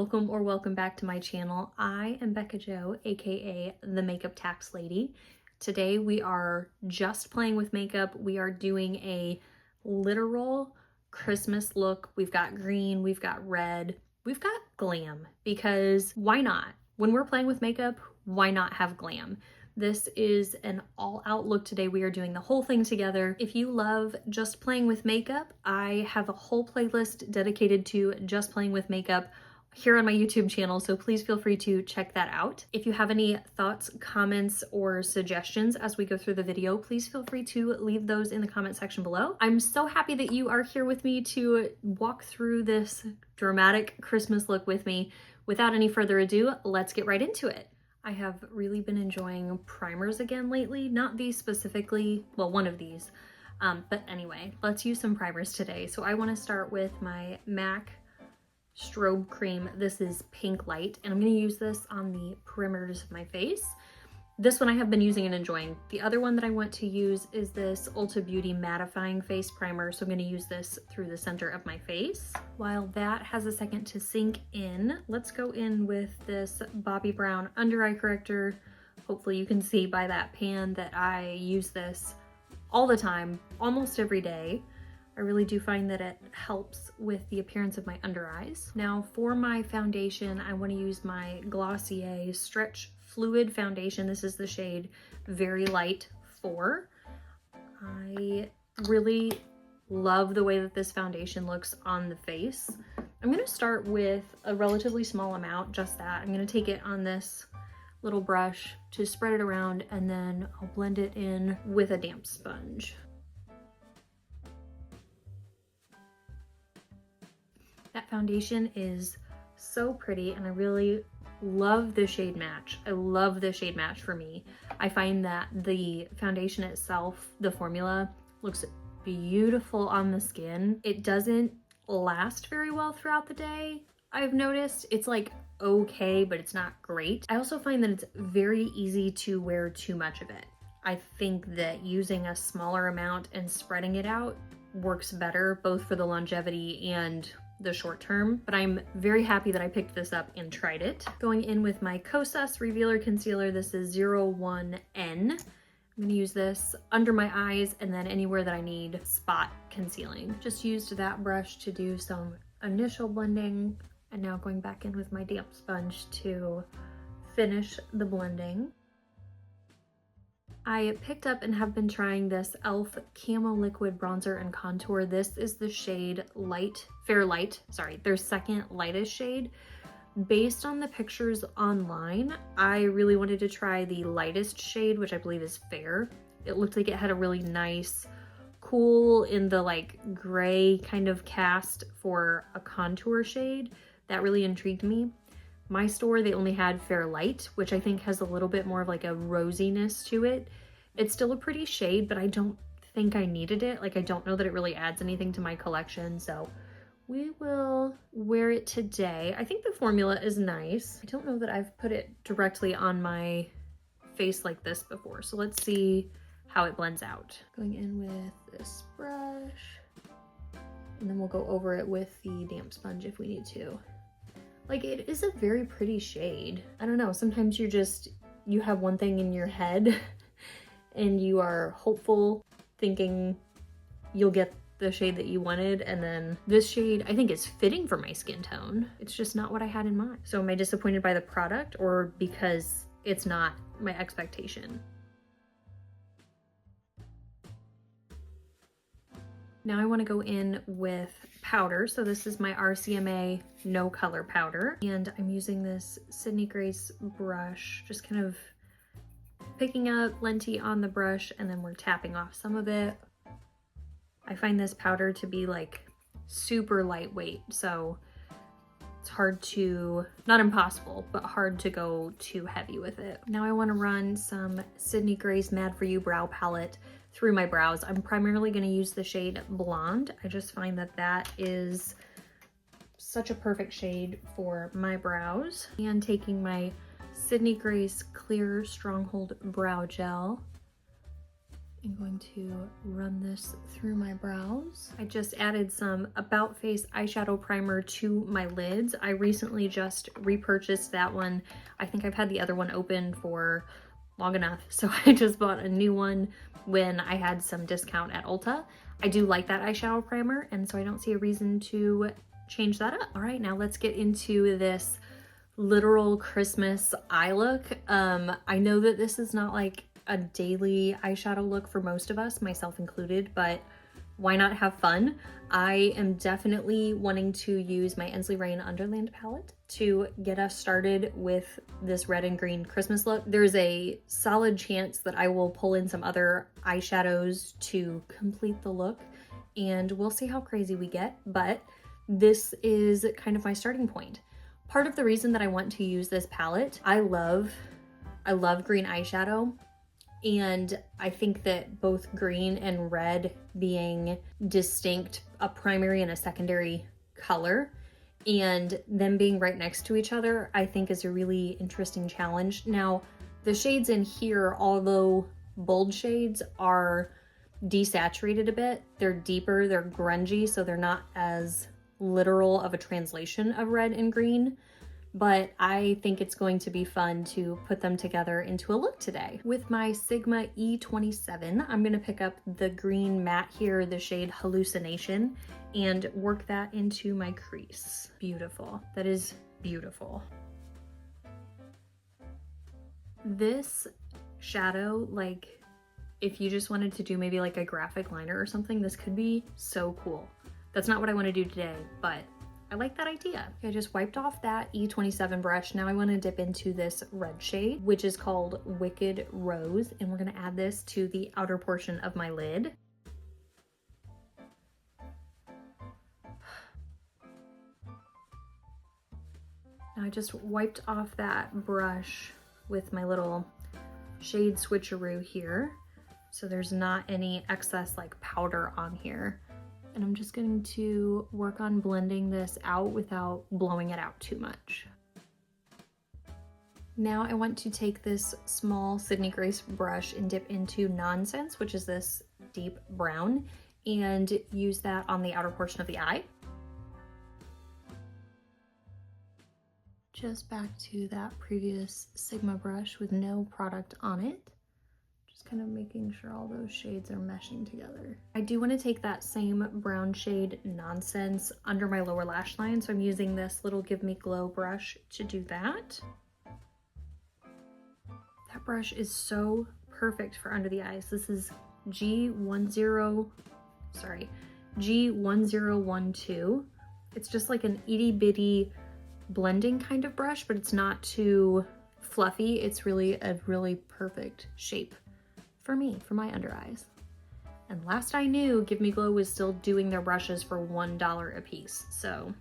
welcome or welcome back to my channel. I am Bekah Jo, aka the Makeup Tax Lady. Today we are just playing with makeup. We are doing a literal Christmas look. We've got green, we've got red, we've got glam, because why not? When we're playing with makeup, why not have glam? This is an all-out look today. We are doing the whole thing together. If you love just playing with makeup, I have a whole playlist dedicated to just playing with makeup here on my YouTube channel, so please feel free to check that out. If you have any thoughts, comments, or suggestions as we go through the video, please feel free to leave those in the comment section below. I'm so happy that you are here with me to walk through this dramatic Christmas look with me. Without any further ado, let's get right into it. I have really been enjoying primers again lately, not these specifically, well, one of these, but anyway, let's use some primers today. So I want to start with my MAC Strobe Cream. This is Pink Light, and I'm going to use this on the perimeters of my face. This one I have been using and enjoying. The other one that I want to use is this Ulta Beauty Mattifying Face Primer, so I'm going to use this through the center of my face. While that has a second to sink in, let's go in with this Bobbi Brown Under Eye Corrector. Hopefully you can see by that pan that I use this all the time, almost every day. I really do find that it helps with the appearance of my under eyes. Now for my foundation, I want to use my Glossier Stretch Fluid Foundation. This is the shade Very Light 4. I really love the way that this foundation looks on the face. I'm going to start with a relatively small amount, just that. I'm going to take it on this little brush to spread it around, and then I'll blend it in with a damp sponge. That foundation is so pretty, and I really love the shade match. I love the shade match for me. I find that the foundation itself, the formula, looks beautiful on the skin. It doesn't last very well throughout the day, I've noticed. It's like okay, but it's not great. I also find that it's very easy to wear too much of it. I think that using a smaller amount and spreading it out works better, both for the longevity and the short term, but I'm very happy that I picked this up and tried it. Going in with my Kosas Revealer Concealer, this is 01N. I'm gonna use this under my eyes and then anywhere that I need spot concealing. Just used that brush to do some initial blending, and now going back in with my damp sponge to finish the blending. I picked up and have been trying this e.l.f. Camo Liquid Bronzer and Contour. This is the shade Fair Light, sorry, their second lightest shade. Based on the pictures online, I really wanted to try the lightest shade, which I believe is Fair. It looked like it had a really nice, cool in the like gray kind of cast for a contour shade. That really intrigued me. My store, they only had Fair Light, which I think has a little bit more of like a rosiness to it. It's still a pretty shade, but I don't think I needed it. Like, I don't know that it really adds anything to my collection, so we will wear it today. I think the formula is nice. I don't know that I've put it directly on my face like this before, so let's see how it blends out. Going in with this brush, and then we'll go over it with the damp sponge if we need to. Like, it is a very pretty shade. I don't know, sometimes you have one thing in your head and you are hopeful, thinking you'll get the shade that you wanted, and then this shade I think is fitting for my skin tone. It's just not what I had in mind. So am I disappointed by the product, or because it's not my expectation? Now I want to go in with powder. So this is my RCMA No Color Powder, and I'm using this Sydney Grace brush, just kind of picking up plenty on the brush, and then we're tapping off some of it. I find this powder to be like super lightweight, so it's hard to, not impossible, but hard to go too heavy with it. Now I want to run some Sydney Grace Mad For You brow palette through my brows. I'm primarily going to use the shade Blonde. I just find that that is such a perfect shade for my brows. And taking my Sydney Grace Clear Stronghold Brow Gel I'm going to run this through my brows. I just added some About Face eyeshadow primer to my lids. I recently just repurchased that one. I think I've had the other one open for long enough, so I just bought a new one when I had some discount at Ulta. I do like that eyeshadow primer, and so I don't see a reason to change that up. All right, now let's get into this literal Christmas eye look. I know that this is not like a daily eyeshadow look for most of us, myself included, but why not have fun? I am definitely wanting to use my Ensley Reign Underland palette to get us started with this red and green Christmas look. There's a solid chance that I will pull in some other eyeshadows to complete the look, and we'll see how crazy we get, but this is kind of my starting point. Part of the reason that I want to use this palette, I love green eyeshadow. And I think that both green and red being distinct, a primary and a secondary color, and them being right next to each other, I think is a really interesting challenge. Now, the shades in here, although bold shades, are desaturated a bit. They're deeper, they're grungy, so they're not as literal of a translation of red and green. But I think it's going to be fun to put them together into a look today. With my Sigma E27, I'm gonna pick up the green matte here, the shade Hallucination, and work that into my crease. Beautiful, that is beautiful. This shadow, like if you just wanted to do maybe like a graphic liner or something, this could be so cool. That's not what I wanna do today, but I like that idea. I just wiped off that E27 brush. Now I want to dip into this red shade, which is called Wicked Rose, and we're going to add this to the outer portion of my lid. Now I just wiped off that brush with my little shade switcheroo here, so there's not any excess like powder on here. And I'm just going to work on blending this out without blowing it out too much. Now I want to take this small Sydney Grace brush and dip into Nonsense, which is this deep brown, and use that on the outer portion of the eye. Just back to that previous Sigma brush with no product on it. Kind of making sure all those shades are meshing together. I do want to take that same brown shade Nonsense under my lower lash line, so I'm using this little Give Me Glow brush to do that. That brush is so perfect for under the eyes. This is G1012. It's just like an itty bitty blending kind of brush, but it's not too fluffy. It's really a really perfect shape for me, for my under eyes. And last I knew, Give Me Glow was still doing their brushes for $1 a piece. So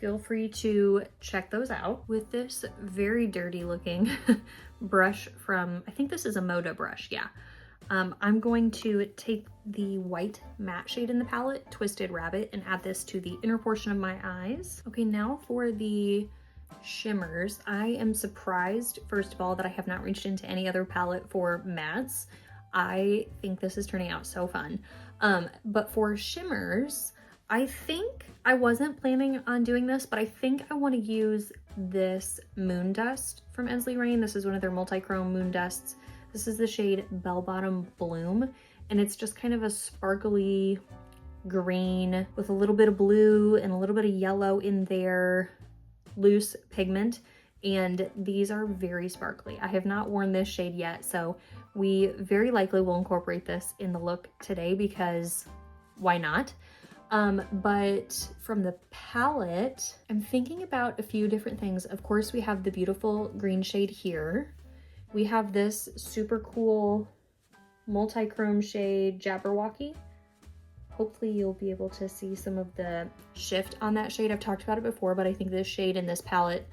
feel free to check those out. With this very dirty looking brush from, I think this is a Moda brush, yeah. I'm going to take the white matte shade in the palette, Twisted Rabbit, and add this to the inner portion of my eyes. Okay, now for the shimmers. I am surprised, first of all, that I have not reached into any other palette for mattes. I think this is turning out so fun. But for shimmers, I think I wasn't planning on doing this, but I think I want to use this Moon Dust from Ensley Reign. This is one of their multi-chrome moon dusts. This is the shade Bell Bottom Bloom, and it's just kind of a sparkly green with a little bit of blue and a little bit of yellow in there, loose pigment. And these are very sparkly. I have not worn this shade yet, so we very likely will incorporate this in the look today because why not? But from the palette, I'm thinking about a few different things. Of course, we have the beautiful green shade here. We have this super cool multi-chrome shade Jabberwocky. Hopefully you'll be able to see some of the shift on that shade. I've talked about it before, but I think this shade in this palette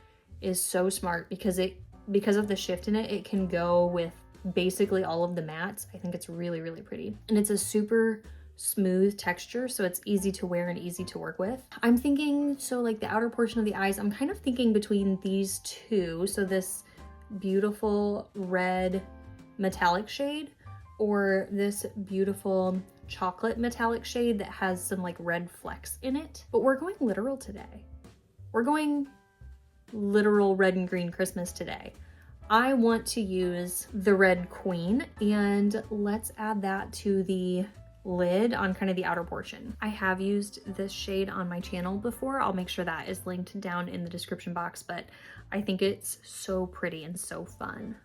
is so smart because of the shift in it, it can go with basically all of the mattes. I think it's really, really pretty. And it's a super smooth texture, so it's easy to wear and easy to work with. I'm thinking, so like the outer portion of the eyes, I'm kind of thinking between these two. So this beautiful red metallic shade or this beautiful chocolate metallic shade that has some like red flecks in it. But we're going literal today. We're going literal red and green Christmas today. I want to use the Red Queen, and let's add that to the lid on kind of the outer portion. I have used this shade on my channel before. I'll make sure that is linked down in the description box, but I think it's so pretty and so fun.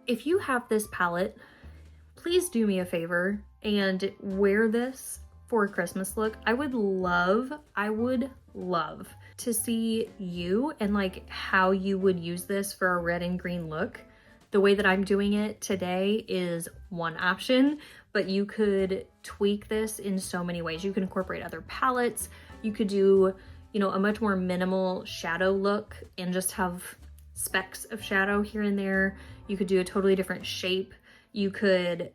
If you have this palette, please do me a favor and wear this for a Christmas look. I would love to see you and like how you would use this for a red and green look. The way that I'm doing it today is one option, but you could tweak this in so many ways. You can incorporate other palettes. You could do, you know, a much more minimal shadow look and just have specks of shadow here and there. You could do a totally different shape. You could,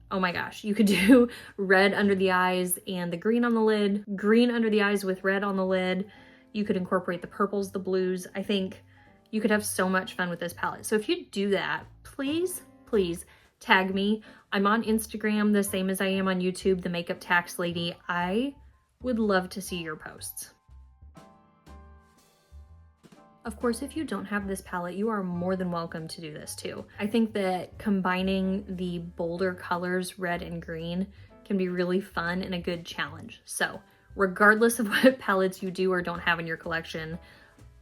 oh my gosh, you could do red under the eyes and the green on the lid, green under the eyes with red on the lid. You could incorporate the purples, the blues. I think you could have so much fun with this palette. So if you do that, please, please tag me. I'm on Instagram the same as I am on YouTube, the Makeup Tax Lady. I would love to see your posts. Of course, if you don't have this palette, you are more than welcome to do this too. I think that combining the bolder colors, red and green, can be really fun and a good challenge. So regardless of what palettes you do or don't have in your collection,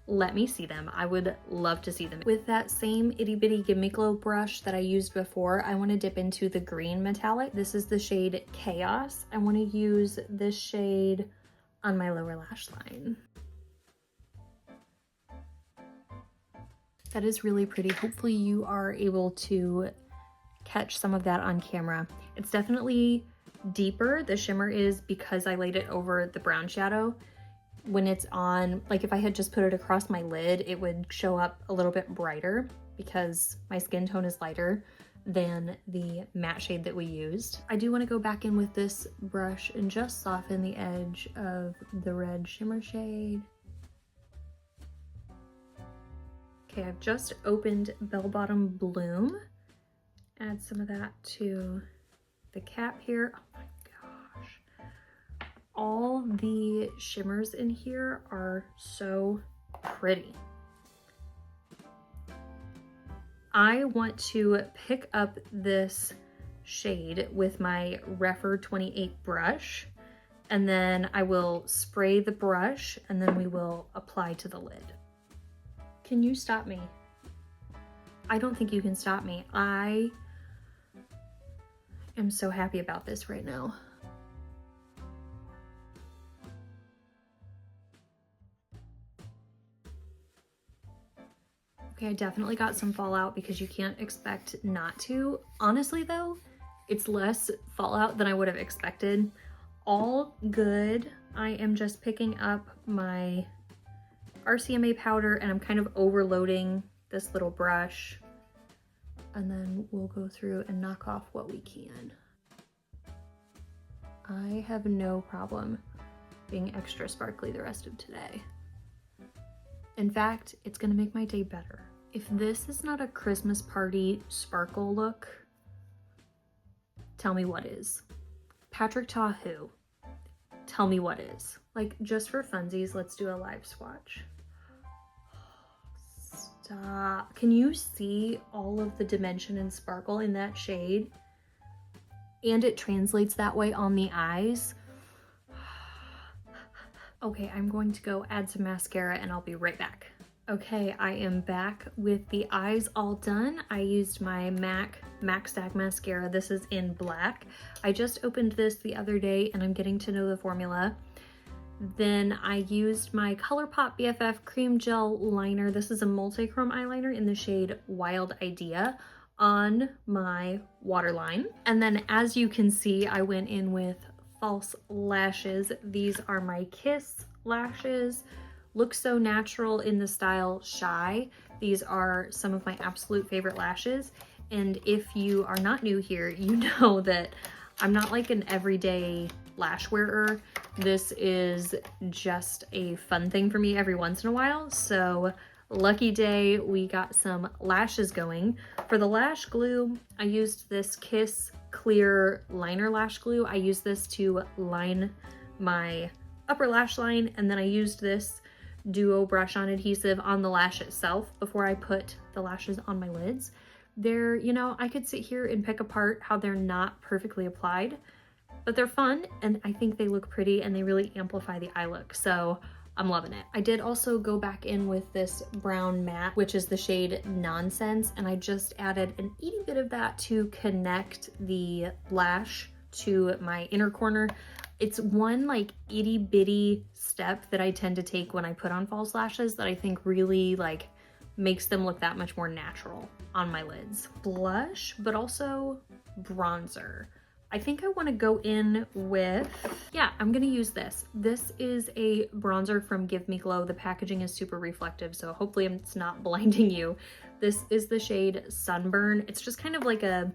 let me see them. I would love to see them. With that same itty bitty Gimme Glow brush that I used before, I want to dip into the green metallic. This is the shade Chaos. I want to use this shade on my lower lash line. That is really pretty. Hopefully you are able to catch some of that on camera. It's definitely deeper, the shimmer is, because I laid it over the brown shadow. When it's on, like if I had just put it across my lid, it would show up a little bit brighter because my skin tone is lighter than the matte shade that we used. I do want to go back in with this brush and just soften the edge of the red shimmer shade. Okay, I've just opened Bell Bottom Bloom. Add some of that to the cap here. Oh my gosh. All the shimmers in here are so pretty. I want to pick up this shade with my Refer 28 brush, and then I will spray the brush and then we will apply to the lid. Can you stop me? I don't think you can stop me. I am so happy about this right now. Okay, I definitely got some fallout because you can't expect not to. Honestly though, it's less fallout than I would have expected. All good. I am just picking up my RCMA powder and I'm kind of overloading this little brush, and then we'll go through and knock off what we can. I have no problem being extra sparkly the rest of today. In fact, it's gonna make my day better. If this is not a Christmas party sparkle look, tell me what is. Patrick Ta who? Tell me what is. Like, just for funsies, let's do a live swatch. Stop. Can you see all of the dimension and sparkle in that shade? And it translates that way on the eyes. Okay, I'm going to go add some mascara and I'll be right back. Okay, I am back with the eyes all done. I used my MAC Stack Mascara. This is in black. I just opened this the other day and I'm getting to know the formula. Then I used my ColourPop BFF Cream Gel Liner. This is a multi-chrome eyeliner in the shade Wild Idea on my waterline. And then as you can see, I went in with false lashes. These are my Kiss lashes. Look so natural in the style Shy. These are some of my absolute favorite lashes. And if you are not new here, you know that I'm not like an everyday lash wearer. This is just a fun thing for me every once in a while. So lucky day, we got some lashes going. For the lash glue, I used this Kiss Clear Liner Lash Glue. I used this to line my upper lash line, and then I used this Duo brush-on adhesive on the lash itself before I put the lashes on my lids. They're, you know, I could sit here and pick apart how they're not perfectly applied, but they're fun, and I think they look pretty and they really amplify the eye look, so I'm loving it. I did also go back in with this brown matte, which is the shade Nonsense, and I just added an itty bit of that to connect the lash to my inner corner. It's one like itty bitty step that I tend to take when I put on false lashes that I think really like makes them look that much more natural on my lids. Blush, but also bronzer. I think I want to go in with, yeah, I'm gonna use this. This is a bronzer from Give Me Glow. The packaging is super reflective, so hopefully it's not blinding you. This is the shade Sunburn. It's just kind of like a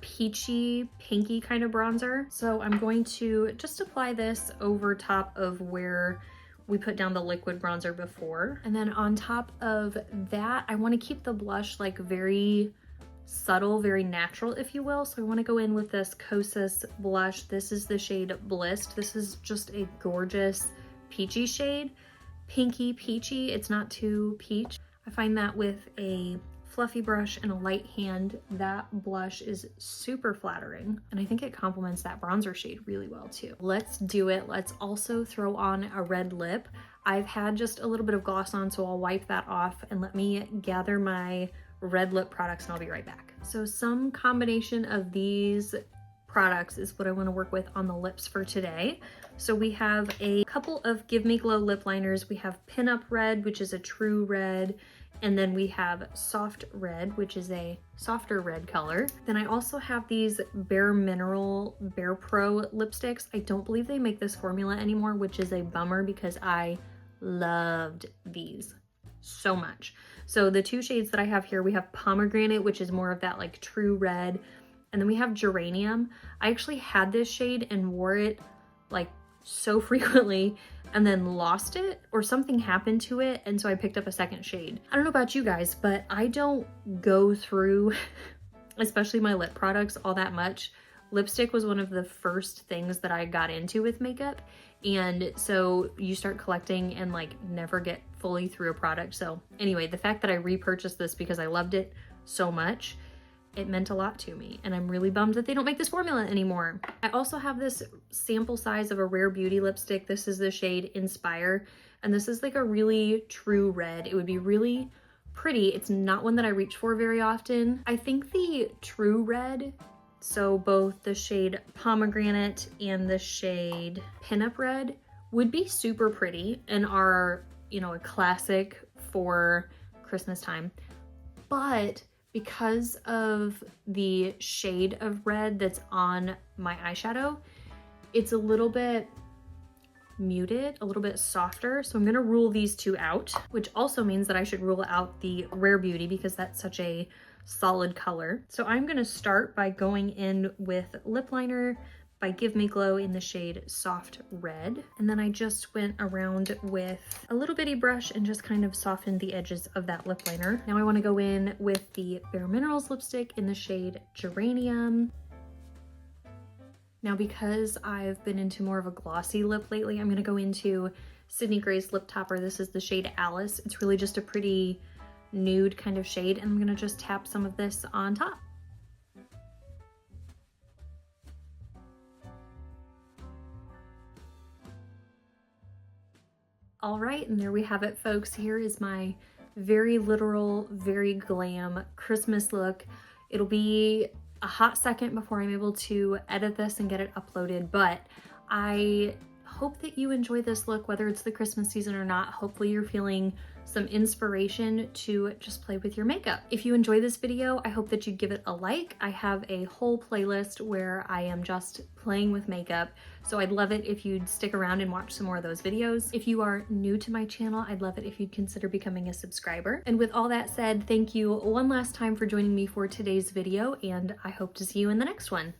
peachy, pinky kind of bronzer. So I'm going to just apply this over top of where we put down the liquid bronzer before. And then on top of that, I want to keep the blush like very subtle, very natural, if you will. So I want to go in with this Kosas blush. This is the shade Blissed. This is just a gorgeous peachy shade. Pinky peachy, it's not too peach. I find that with a fluffy brush and a light hand, that blush is super flattering, and I think it complements that bronzer shade really well too. Let's do it. Let's also throw on a red lip. I've had just a little bit of gloss on, so I'll wipe that off and let me gather my red lip products and I'll be right back. So some combination of these products is what I want to work with on the lips for today. So we have a couple of Give Me Glow lip liners. We have Pinup Red, which is a true red, and then we have Soft Red, which is a softer red color. Then I also have these Bare Mineral Bare Pro lipsticks. I don't believe they make this formula anymore, which is a bummer because I loved these so much. So the two shades that I have here, we have Pomegranate, which is more of that like true red, and then we have Geranium. I actually had this shade and wore it like so frequently and then lost it, or something happened to it, and so I picked up a second shade. I don't know about you guys, but I don't go through, especially my lip products, all that much. Lipstick was one of the first things that I got into with makeup, and so you start collecting and like never get fully through a product. So anyway, the fact that I repurchased this because I loved it so much, it meant a lot to me, and I'm really bummed that they don't make this formula anymore. I also have this sample size of a Rare Beauty lipstick. This is the shade Inspire, and this is like a really true red. It would be really pretty. It's not one that I reach for very often. I think the true red, so both the shade Pomegranate and the shade Pinup Red, would be super pretty and are, you know, a classic for Christmas time. But because of the shade of red that's on my eyeshadow, it's a little bit muted, a little bit softer. So I'm gonna rule these two out, which also means that I should rule out the Rare Beauty because that's such a solid color. So I'm gonna start by going in with lip liner by Give Me Glow in the shade Soft Red. And then I just went around with a little bitty brush and just kind of softened the edges of that lip liner. Now I want to go in with the Bare Minerals lipstick in the shade Geranium. Now because I've been into more of a glossy lip lately, I'm going to go into Sydney Grace lip topper. This is the shade Alice. It's really just a pretty nude kind of shade, and I'm going to just tap some of this on top. All right, and there we have it, folks. Here is my very literal, very glam Christmas look. It'll be a hot second before I'm able to edit this and get it uploaded, but I hope that you enjoy this look, whether it's the Christmas season or not. Hopefully you're feeling some inspiration to just play with your makeup. If you enjoy this video, I hope that you give it a like. I have a whole playlist where I am just playing with makeup, so I'd love it if you'd stick around and watch some more of those videos. If you are new to my channel, I'd love it if you'd consider becoming a subscriber. And with all that said, thank you one last time for joining me for today's video, and I hope to see you in the next one.